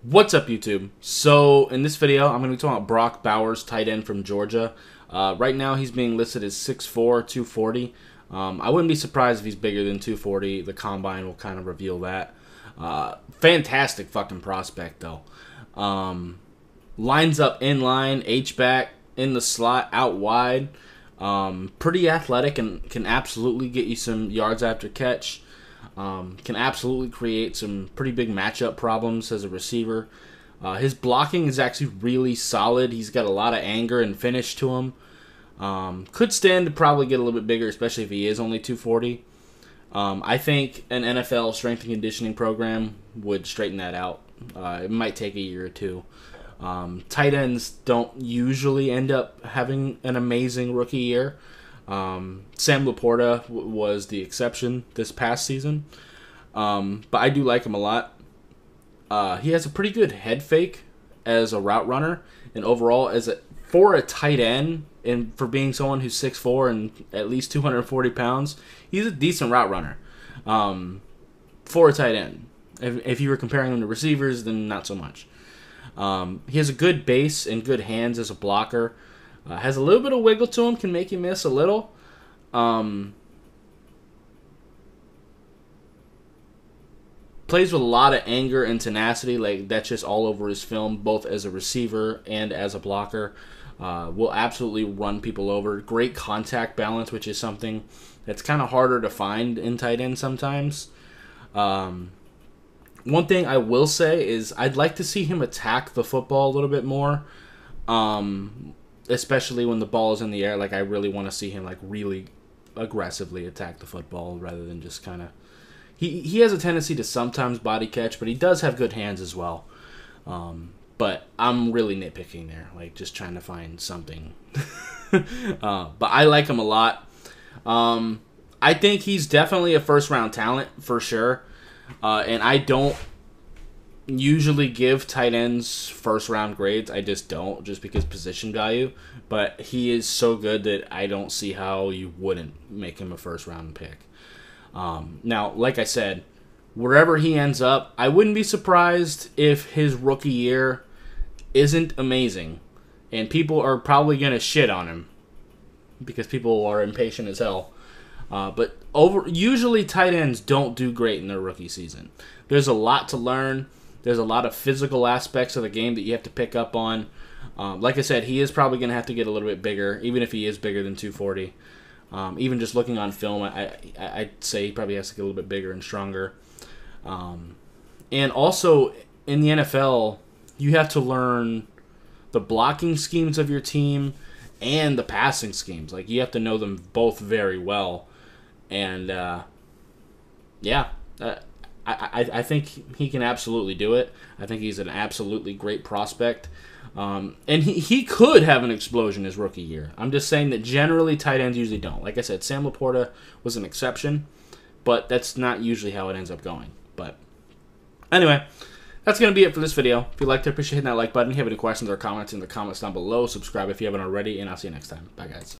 What's up, YouTube? So, in this video, I'm going to be talking about Brock Bowers, tight end from Georgia. Right now, he's being listed as 6'4", 240. I wouldn't be surprised if he's bigger than 240. The combine will kind of reveal that. Fantastic fucking prospect, though. Lines up in line, H-back, in the slot, out wide. Pretty athletic and can absolutely get you some yards after catch. Can absolutely create some pretty big matchup problems as a receiver. His blocking is actually really solid. He's got a lot of anger and finish to him. Could stand to probably get a little bit bigger, especially if he is only 240. I think an NFL strength and conditioning program would straighten that out. It might take a year or two. Tight ends don't usually end up having an amazing rookie year. Sam Laporta was the exception this past season, but I do like him a lot. He has a pretty good head fake as a route runner, and overall, for a tight end, and for being someone who's 6'4" and at least 240 pounds, he's a decent route runner for a tight end. If you were comparing him to receivers, then not so much. He has a good base and good hands as a blocker. Has a little bit of wiggle to him, can make you miss a little. Plays with a lot of anger and tenacity, like that's just all over his film, both as a receiver and as a blocker. Will absolutely run people over. Great contact balance, which is something that's kind of harder to find in tight end sometimes. One thing I will say is I'd like to see him attack the football a little bit more. Especially when the ball is in the air, like I really want to see him like really aggressively attack the football rather than just kind of. He has a tendency to sometimes body catch, but he does have good hands as well. But I'm really nitpicking there, like just trying to find something. But I like him a lot. I think he's definitely a first-round talent for sure, and I don't usually give tight ends first-round grades. I just don't, just because position value. But he is so good that I don't see how you wouldn't make him a first-round pick. Now, like I said, wherever he ends up, I wouldn't be surprised if his rookie year isn't amazing. And people are probably going to shit on him because people are impatient as hell. But usually tight ends don't do great in their rookie season. There's a lot to learn. There's a lot of physical aspects of the game that you have to pick up on. Like I said, he is probably going to have to get a little bit bigger, even if he is bigger than 240. Even just looking on film, I'd say he probably has to get a little bit bigger and stronger. And also, in the NFL, you have to learn the blocking schemes of your team and the passing schemes. Like, you have to know them both very well. And, yeah, I think he can absolutely do it. I think he's an absolutely great prospect. And he could have an explosion his rookie year. I'm just saying that generally tight ends usually don't. Like I said, Sam Laporta was an exception, but that's not usually how it ends up going. But anyway, that's going to be it for this video. If you liked it, appreciate hitting that like button. If you have any questions or comments in the comments down below, subscribe if you haven't already, and I'll see you next time. Bye, guys.